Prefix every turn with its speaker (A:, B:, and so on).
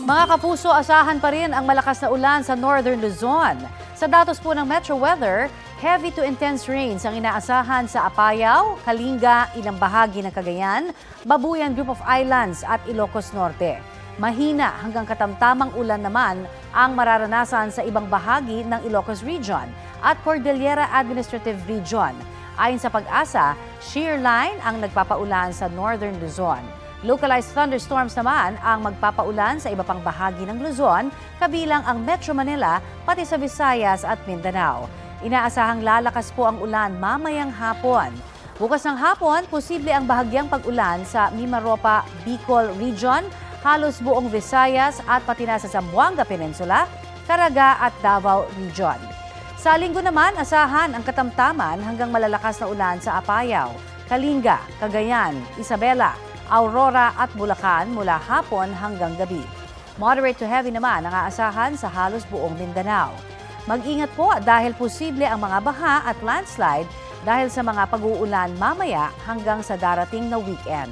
A: Mga kapuso, asahan pa rin ang malakas na ulan sa Northern Luzon. Sa datos po ng Metro Weather, heavy to intense rains ang inaasahan sa Apayao, Kalinga, ilang bahagi ng Cagayan, Babuyan Group of Islands at Ilocos Norte. Mahina hanggang katamtamang ulan naman ang mararanasan sa ibang bahagi ng Ilocos Region at Cordillera Administrative Region. Ayon sa Pag-asa, shear line ang nagpapaulan sa Northern Luzon. Localized thunderstorms naman ang magpapaulan sa iba pang bahagi ng Luzon, kabilang ang Metro Manila, pati sa Visayas at Mindanao. Inaasahang lalakas po ang ulan mamayang hapon. Bukas ng hapon, posible ang bahagyang pag-ulan sa Mimaropa, Bicol Region, halos buong Visayas at pati na sa Zamboanga Peninsula, Caraga at Davao Region. Sa linggo naman, asahan ang katamtaman hanggang malalakas na ulan sa Apayao, Kalinga, Cagayan, Isabela, Aurora at Bulacan mula hapon hanggang gabi. Moderate to heavy naman ang aasahan sa halos buong Mindanao. Mag-ingat po dahil posible ang mga baha at landslide dahil sa mga pag-uulan mamaya hanggang sa darating na weekend.